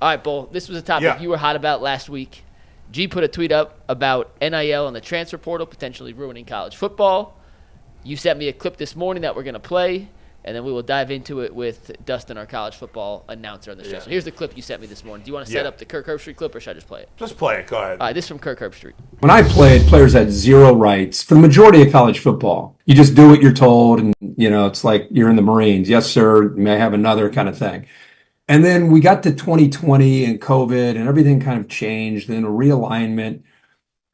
All right, Bull, this was a topic you were hot about last week. G put a tweet up about NIL and the transfer portal potentially ruining college football. You sent me a clip this morning that we're going to play, and then we will dive into it with Dustin, our college football announcer on the show. Yeah. So here's the clip you sent me this morning. Do you want to set up the Kirk Herbstreit clip, or should I just play it? Just play it. Go ahead. All right, this is from Kirk Herbstreit. When I played, players had zero rights for the majority of college football. You just do what you're told, and, it's like you're in the Marines. Yes, sir, you may have another kind of thing. And then we got to 2020 and COVID, and everything kind of changed, then a realignment.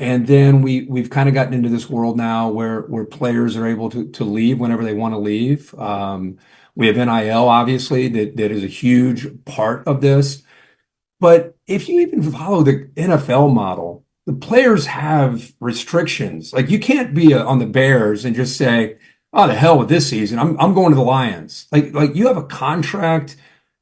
And then we've kind of gotten into this world now where players are able to leave whenever they want to leave. We have NIL, obviously, that is a huge part of this. But if you even follow the NFL model, the players have restrictions. Like, you can't be on the Bears and just say, "Oh, the hell with this season. I'm going to the Lions." Like you have a contract.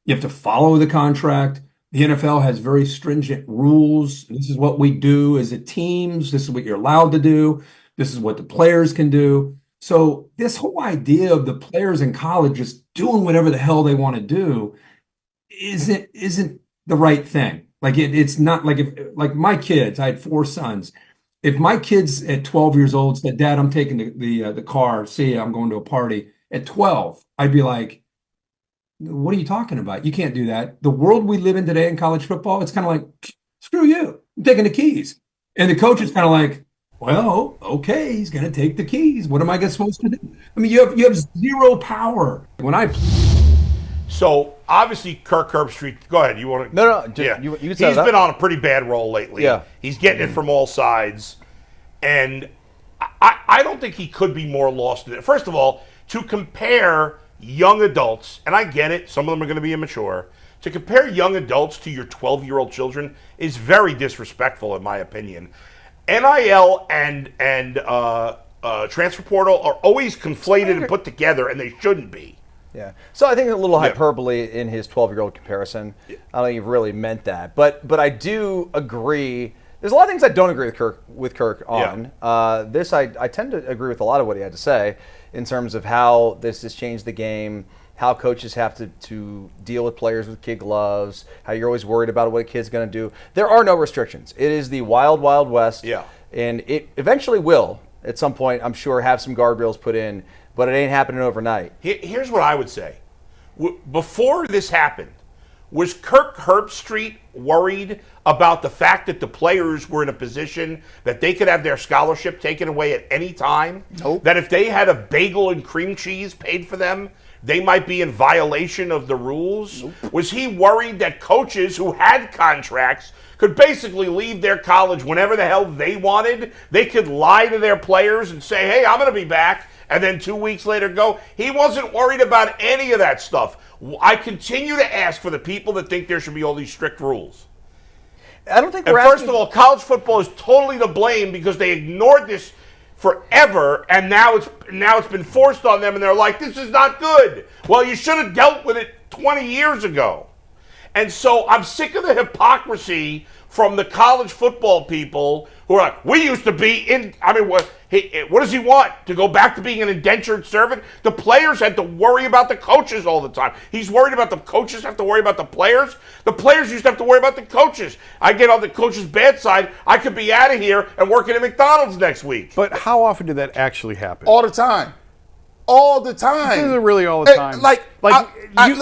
You have to follow the contract. The NFL has very stringent rules. This is what we do as a teams. This is what you're allowed to do. This is what the players can do. So this whole idea of the players in college just doing whatever the hell they want to do isn't the right thing. Like it's not like my kids. I had 4 sons. If my kids at 12 years old said, "Dad, I'm taking the car. See ya, I'm going to a party," at 12, I'd be like, "What are you talking about? You can't do that." The world we live in today in college football, it's kind of like, "Screw you, I'm taking the keys." And the coach is kind of like, "Well, okay, he's going to take the keys. What am I supposed to do?" I mean, you have zero power. So obviously, Kirk Herbstreit. Go ahead. You want to? No. Yeah. You can He's say been on a pretty bad roll lately. Yeah. He's getting it from all sides, and I don't think he could be more lost in it. First of all, to compare young adults, and I get it, some of them are going to be immature. To compare young adults to your 12-year-old children is very disrespectful, in my opinion. NIL and transfer portal are always conflated and put together, and they shouldn't be. Yeah. So I think a little hyperbole in his 12-year-old comparison. I don't think he really meant that. But I do agree. There's a lot of things I don't agree with Kirk on. Yeah. This I tend to agree with a lot of what he had to say in terms of how this has changed the game, how coaches have to deal with players with kid gloves, how you're always worried about what a kid's going to do. There are no restrictions. It is the wild, wild west. Yeah. And it eventually will, at some point, I'm sure, have some guardrails put in, but it ain't happening overnight. Here's what I would say. Before this happened, was Kirk Herbstreit worried about the fact that the players were in a position that they could have their scholarship taken away at any time? Nope. That if they had a bagel and cream cheese paid for them, they might be in violation of the rules? Nope. Was he worried that coaches who had contracts could basically leave their college whenever the hell they wanted? They could lie to their players and say, "Hey, I'm going to be back," and then 2 weeks later go. He wasn't worried about any of that stuff. I continue to ask for the people that think there should be all these strict rules. I don't think First of all, college football is totally to blame because they ignored this forever, and now it's been forced on them, and they're like, "This is not good." Well, you should have dealt with it 20 years ago. And so I'm sick of the hypocrisy from the college football people who are like, "We used to be in." I mean, what does he want? To go back to being an indentured servant? The players had to worry about the coaches all the time. He's worried about the coaches have to worry about the players. The players used to have to worry about the coaches. I get on the coach's bad side. I could be out of here and working at McDonald's next week. But how often did that actually happen? All the time. All the time. Is it really all the time?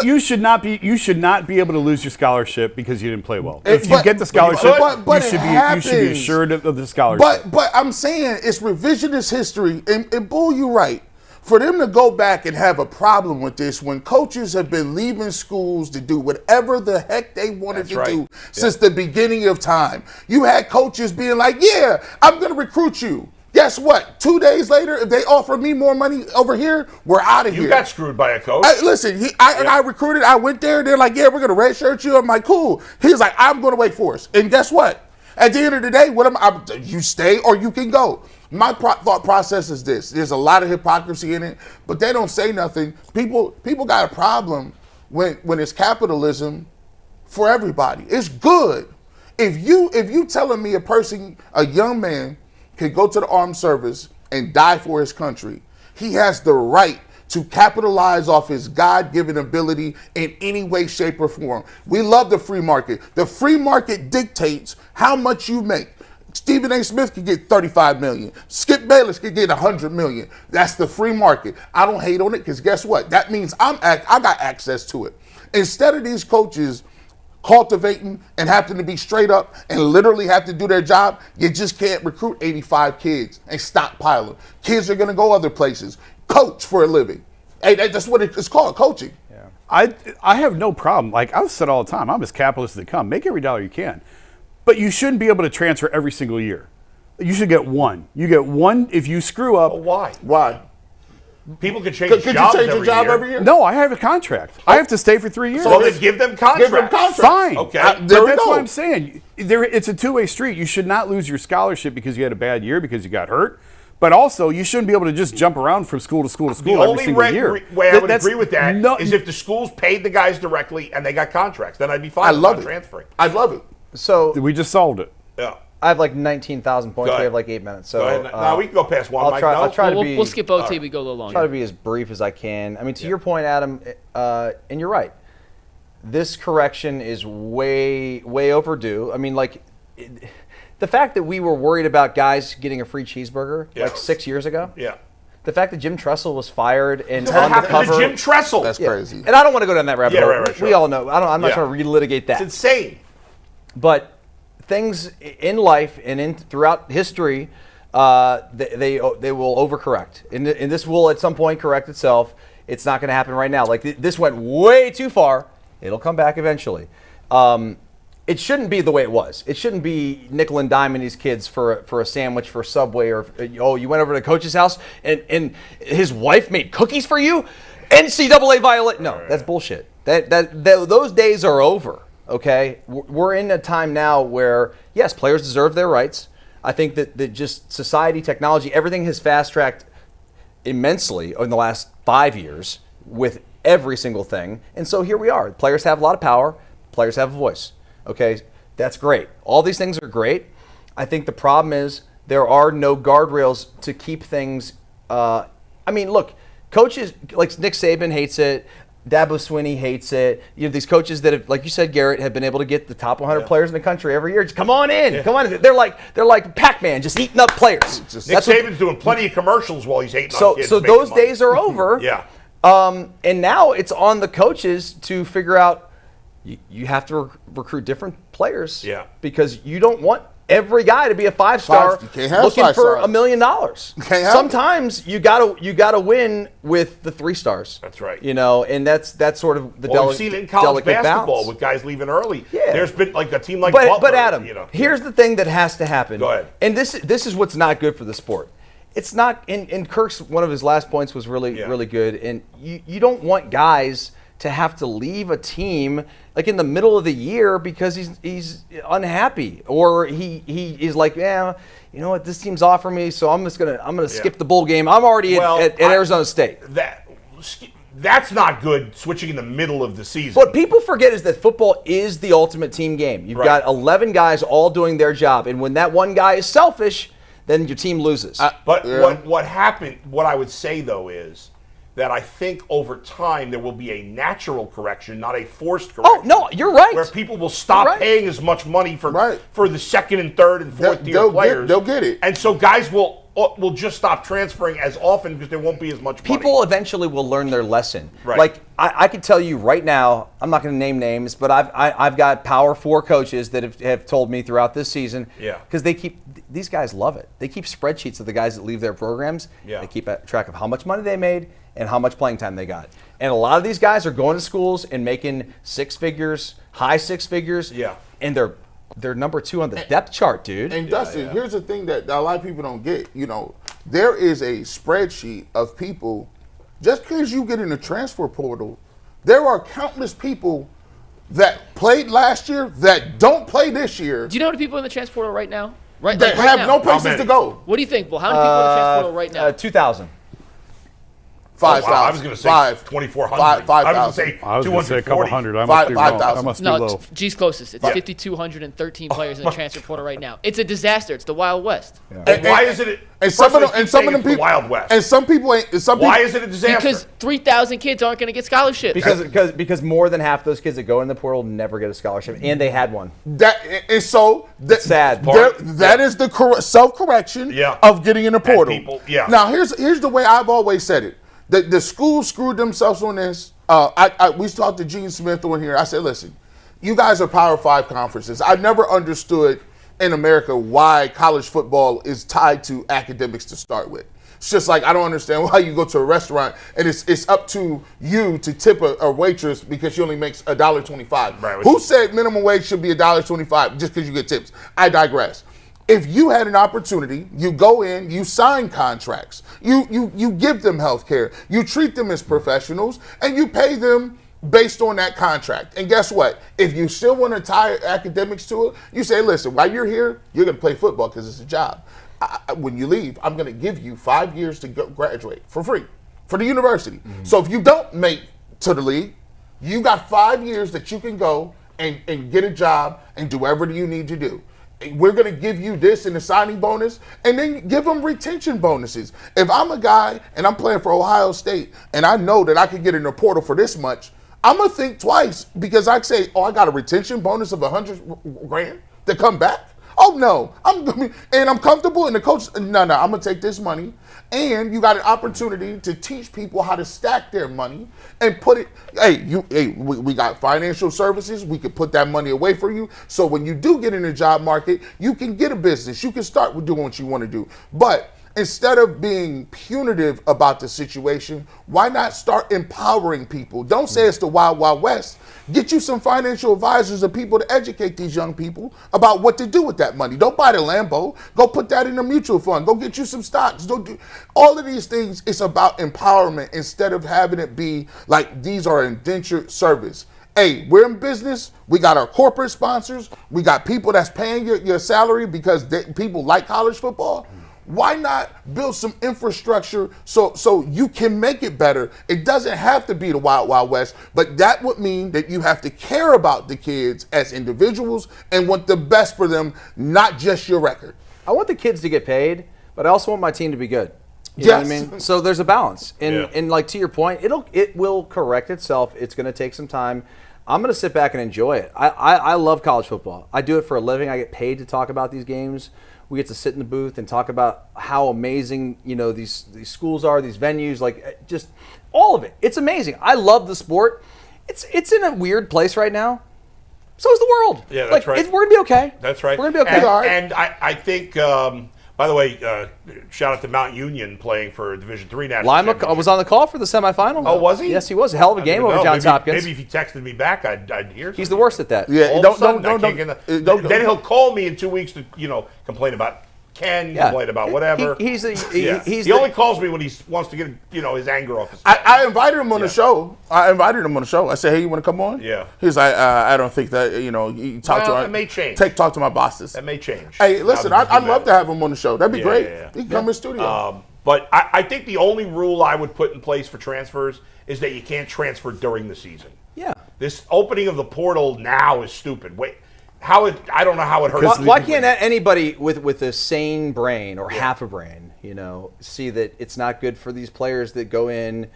You should not be able to lose your scholarship because you didn't play well. If you get the scholarship, you should be assured of the scholarship. But I'm saying it's revisionist history, and Bull, you're right. For them to go back and have a problem with this when coaches have been leaving schools to do whatever the heck they wanted to do since the beginning of time. You had coaches being like, "Yeah, I'm going to recruit you." Guess what? 2 days later, if they offer me more money over here, we're out of here. You got screwed by a coach. Listen, I recruited. I went there. They're like, "Yeah, we're going to redshirt you." I'm like, "Cool." He's like, "I'm going to Wake Forest." And guess what? At the end of the day, you stay or you can go. My thought process is this. There's a lot of hypocrisy in it, but they don't say nothing. People got a problem when it's capitalism for everybody. It's good. If you telling me a young man, can go to the armed service and die for his country, he has the right to capitalize off his God-given ability in any way, shape, or form. We love the free market. The free market dictates how much you make. Stephen A. Smith could get $35 million. Skip Bayless could get $100 million. That's the free market. I don't hate on it because guess what? That means I got access to it. Instead of these coaches cultivating and having to be straight up and literally have to do their job, you just can't recruit 85 kids and stockpile them. Kids are going to go other places. Coach for a living. Hey, that's what it's called, coaching. Yeah. I have no problem. Like I've said all the time, I'm as capitalist as they come. Make every dollar you can. But you shouldn't be able to transfer every single year. You should get one. You get one if you screw up. Well, why? Why? People can change Could jobs you change your job every year? No, I have a contract. I have to stay for 3 years. So then give them contracts. Give them contracts. Fine. Okay. But there we that's go. what I'm saying. It's a two-way street. You should not lose your scholarship because you had a bad year because you got hurt. But also, you shouldn't be able to just jump around from school to school to school every single year. Way I would agree with that is if the schools paid the guys directly and they got contracts. Then I'd be fine with transferring. I love it. So we just solved it. Yeah. I have like 19,000 points. Go We ahead. have like 8 minutes. So Go ahead. No, we can go past one. I'll try to be. We'll skip OT. We go a little longer. Try to be as brief as I can. I mean, to your point, Adam, and you're right. This correction is way overdue. I mean, like the fact that we were worried about guys getting a free cheeseburger like 6 years ago. Yeah. The fact that Jim Tressel was fired and What on the happened cover. to Jim Tressel? That's crazy. And I don't want to go down that rabbit hole. right, sure. We all know. I'm not trying to relitigate that. It's insane. But things in life and throughout history, they will overcorrect, and this will at some point correct itself. It's not going to happen right now. Like this went way too far. It'll come back eventually. It shouldn't be the way it was. It shouldn't be nickel and diming these kids for a sandwich for Subway or you went over to the coach's house and his wife made cookies for you. NCAA violate. No, that's bullshit. Those days are over. Okay, we're in a time now where, yes, players deserve their rights. I think that just society, technology, everything has fast-tracked immensely in the last 5 years with every single thing. And so here we are. Players have a lot of power. Players have a voice. Okay, that's great. All these things are great. I think the problem is there are no guardrails to keep things. I mean, look, coaches like Nick Saban hates it. Dabo Swinney hates it. You know, these coaches that have, like you said, Garrett, have been able to get the top 100 players in the country every year. Just come on in, come on in. They're like Pac-Man, just eating up players. Nick Saban's doing plenty of commercials while he's hating on kids. So those days are over. Yeah. And now it's on the coaches to figure out you have to recruit different players. Yeah. Because you don't want every guy to be a 5-star looking for $1 million. Sometimes you gotta win with the 3 stars. That's right. You know, and that's sort of the we've seen it in college basketball balance. with guys leaving early. Yeah. There's been like a team like Butler. But Adam, here's the thing that has to happen. Go ahead. And this is what's not good for the sport. It's not. And Kirk's one of his last points was really good. And you don't want guys to have to leave a team like in the middle of the year because he's unhappy or he is like, yeah, you know what, this team's offering me, so I'm gonna skip the bowl game. I'm already at Arizona State. That's not good. Switching in the middle of the season. What people forget is that football is the ultimate team game. You've got 11 guys all doing their job, and when that one guy is selfish, then your team loses. What happened? What I would say though is that I think over time there will be a natural correction, not a forced correction. Oh, no, you're right. Where people will stop paying as much money for the second and third and fourth tier players. They'll get it. And so guys will just stop transferring as often because there won't be as much money. People eventually will learn their lesson. Right. Like I can tell you right now, I'm not going to name names, but I've got Power 4 coaches that have told me throughout this season. Yeah. Because these guys love it. They keep spreadsheets of the guys that leave their programs. Yeah. They keep track of how much money they made and how much playing time they got. And a lot of these guys are going to schools and making 6 figures, high 6 figures. Yeah. And they're number 2 on the depth chart, dude. And Dustin, here's the thing that a lot of people don't get. You know, there is a spreadsheet of people. Just because you get in the transfer portal, there are countless people that played last year that don't play this year. Do you know how many people in the transfer portal right now? Right, that have no places to go. What do you think? Well, how many people in the transfer portal right now? 2,000. 5,000. I was going to say 2,400. 5,000. I was going to say I was going to say a couple 240. hundred. I must be wrong. 5,000. I must be No, low. G's closest. It's 5,213 players in the transfer portal right now. It's a disaster. It's the Wild West. And why is it? And some of them the people, Wild West. and some people ain't. Why is it a disaster? Because 3,000 kids aren't going to get scholarships. Because more than half those kids that go in the portal never get a scholarship, and they had one. That's sad. That is the self-correction of getting in the portal. Now here's the way I've always said it. The schools screwed themselves on this. We talked to Gene Smith on here. I said, listen, you guys are Power 5 conferences. I never understood in America why college football is tied to academics to start with. It's just like I don't understand why you go to a restaurant and it's up to you to tip a waitress because she only makes $1.25. Right, Who said minimum wage should be $1.25 just because you get tips? I digress. If you had an opportunity, you go in, you sign contracts, you give them health care, you treat them as professionals, and you pay them based on that contract. And guess what? If you still want to tie academics to it, you say, listen, while you're here, you're going to play football because it's a job. When you leave, I'm going to give you 5 years to graduate for free for the university. Mm-hmm. So if you don't make to the league, you got 5 years that you can go and get a job and do whatever you need to do. We're going to give you this in the signing bonus, and then give them retention bonuses. If I'm a guy and I'm playing for Ohio State and I know that I can get in the portal for this much, I'm going to think twice because I say, I got a retention bonus of $100,000 to come back. Oh no, I'm comfortable, and the coach, no, I'm gonna take this money, and you got an opportunity to teach people how to stack their money and put it. We got financial services. We could put that money away for you, so when you do get in the job market, you can get a business. You can start with doing what you want to do, but instead of being punitive about the situation, why not start empowering people? Don't say it's the Wild Wild West. Get you some financial advisors and people to educate these young people about what to do with that money. Don't buy the Lambo. Go put that in a mutual fund. Go get you some stocks. Don't do all of these things. It's about empowerment instead of having it be like these are indentured service. Hey, we're in business. We got our corporate sponsors. We got people that's paying your salary because people like college football. Why not build some infrastructure so you can make it better? It doesn't have to be the Wild Wild West, but that would mean that you have to care about the kids as individuals and want the best for them, not just your record. I want the kids to get paid, but I also want my team to be good. You know what I mean? So there's a balance. And like to your point, it will correct itself. It's going to take some time. I'm going to sit back and enjoy it. I love college football. I do it for a living. I get paid to talk about these games. We get to sit in the booth and talk about how amazing, these schools are, these venues, like just all of it. It's amazing. I love the sport. It's in a weird place right now. So is the world. Yeah, that's right. We're going to be okay. That's right. We're going to be okay. And I think, by the way, shout out to Mount Union playing for Division III national championship. I was on the call for the semifinal. Oh, was he? Yes, he was. A hell of a game over Johns Hopkins. Maybe if he texted me back, I'd hear something. He's the worst at that. Yeah, then he'll call me in 2 weeks to complain about Ken, complain about whatever. He only calls me when he wants to get his anger off his chest. I invited him on the show. I said, hey, you want to come on? Yeah. He's like, I don't think that, you talk to it may change. Talk to my bosses. That may change. Hey, listen, I'd love to have him on the show. That'd be great. He can come in the studio. But I think the only rule I would put in place for transfers is that you can't transfer during the season. Yeah. This opening of the portal now is stupid. Wait. I don't know how it hurts. Why can't anybody with a sane brain or half a brain, see that it's not good for these players that go in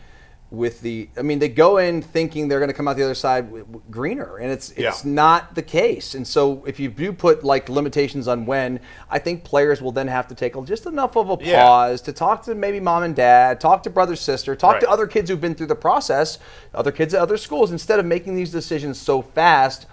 they go in thinking they're going to come out the other side greener, and it's not the case. And so if you do put like limitations on when, I think players will then have to take just enough of a pause to talk to maybe mom and dad, talk to brother, sister, talk to other kids who've been through the process, other kids at other schools, instead of making these decisions so fast.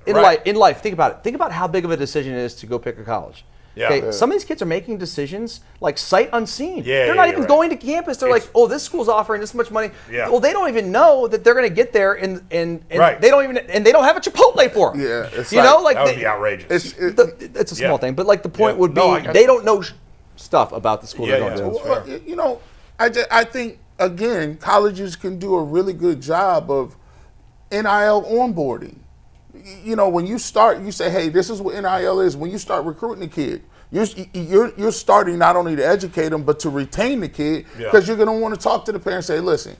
In life, think about it. Think about how big of a decision it is to go pick a college. Yeah. Okay, some of these kids are making decisions like sight unseen. They're not even going to campus. They're like, oh, this school's offering this much money. Yeah. Well, they don't even know that they're going to get there, and they don't have a Chipotle for them. Yeah, that would be outrageous. It's a small thing, but like the point would be they don't know stuff about the school they're going to. Well, I think again, colleges can do a really good job of NIL onboarding. you know, when you start, you say, hey, this is what NIL is. When you start recruiting a kid, you're starting not only to educate them, but to retain the kid, because you're going to want to talk to the parents and say, listen,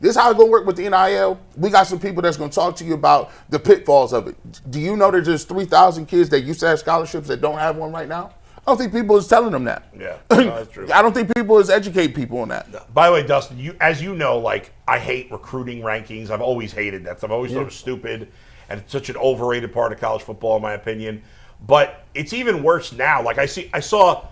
this is how it's going to work with the NIL. We got some people that's going to talk to you about the pitfalls of it. Do you know that there's 3,000 kids that used to have scholarships that don't have one right now? I don't think people is telling them that. Yeah, that's true. I don't think people is educating people on that. By the way, Dustin, as you know, like, I hate recruiting rankings. I've always hated that. I've always thought it was stupid, and it's such an overrated part of college football, in my opinion. But it's even worse now. Like, I saw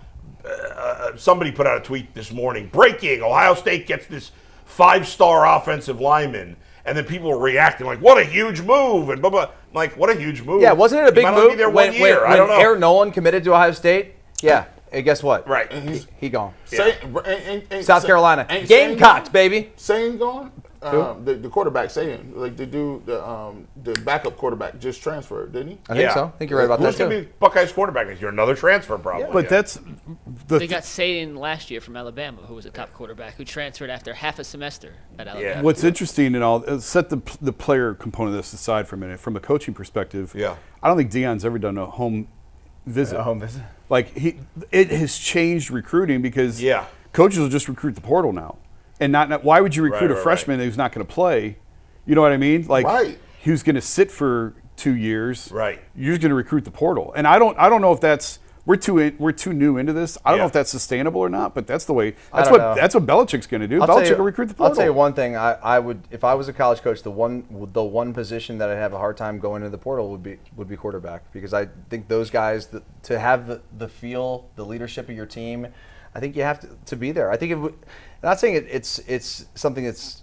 somebody put out a tweet this morning. Breaking: Ohio State gets this 5-star offensive lineman, and then people were reacting like, "What a huge move!" and blah blah. I'm like, what a huge move! Yeah, wasn't it a big move there when I don't know. Aaron Nolan committed to Ohio State? Yeah, and guess what? Right, he gone. South Carolina, Gamecocks, baby. Saying gone. The quarterback saying, like the backup quarterback just transferred, didn't he? I think so. I think you're right about Who's that too. going to be Buckeyes quarterback next year? Another transfer, probably. But that's They got Sayan last year from Alabama, who was a top quarterback, who transferred after half a semester at Alabama. What's interesting and all. Set the player component of this aside for a minute. From a coaching perspective, I don't think Deion's ever done a home visit. Like it has changed recruiting because coaches will just recruit the portal now, and not why would you recruit a freshman who's not going to play? You know what I mean? Like who's going to sit for 2 years? Right. You're just going to recruit the portal, and I don't know if that's we're too new into this. I don't know if that's sustainable or not, but that's the way. That's what Belichick's going to do. Belichick will recruit the portal. I'll tell you one thing. I would, if I was a college coach, the one position that I'd have a hard time going into the portal would be quarterback, because I think those guys to have the feel, the leadership of your team, I think you have to be there. I think I'm not saying it's something that's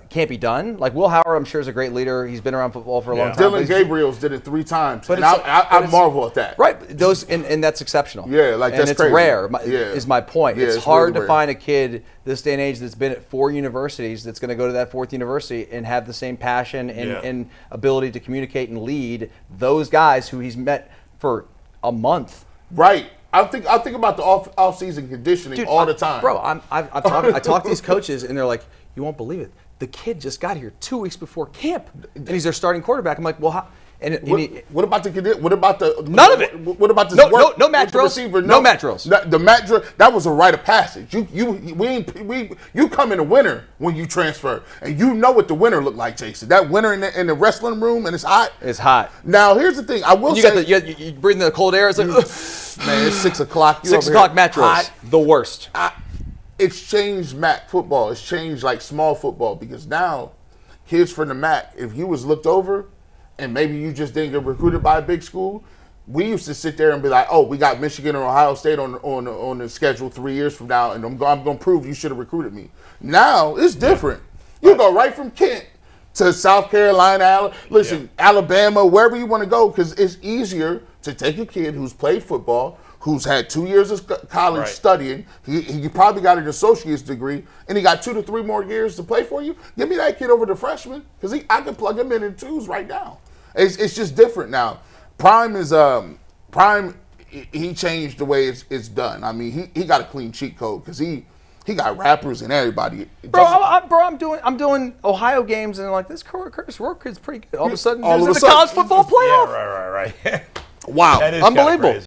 can't be done. Like Will Howard, I'm sure, is a great leader. He's been around football for a long time. Dylan Gabriel's did it 3 times, but I marvel at that. Right, those and that's exceptional. Yeah, like and that's it's crazy. rare. Is my point. Yeah, it's hard really to find a kid this day and age that's been at 4 universities that's going to go to that 4th university and have the same passion and ability to communicate and lead those guys who he's met for a month. Right. I think about the off-season conditioning all the time. Bro, I talk to these coaches, and they're like, you won't believe it. The kid just got here 2 weeks before camp, and he's their starting quarterback. I'm like, well, how? What about the none of it? What about this no mat drills? No mat drills. The mat drill, that was a rite of passage. You come in the winter when you transfer, and you know what the winter looked like, Jason. That winter in the wrestling room, and it's hot. It's hot. Now here's the thing. I will say, you breathe in the cold air. It's like, man, it's 6 o'clock. 6 o'clock mat drills. The worst. It's changed MAC football. It's changed like small football, because now kids from the MAC, if you was looked over and maybe you just didn't get recruited by a big school, we used to sit there and be like, oh, we got Michigan or Ohio State on the schedule 3 years from now, and I'm going to prove you should have recruited me. Now it's different. You go right from Kent to South Carolina, Alabama, wherever you want to go, because it's easier to take a kid who's played football, who's had 2 years of college studying. He probably got an associate's degree, and he got 2 to 3 more years to play for you. Give me that kid over the freshman, because I can plug him in 2s right now. It's just different now. Prime. He changed the way it's done. I mean, he got a clean cheat code, because he got rappers and everybody. I'm doing Ohio games, and like, this Curtis Rourke kid's pretty good. All of a sudden, he's in the college football playoff. Yeah, right. Wow, That is unbelievable.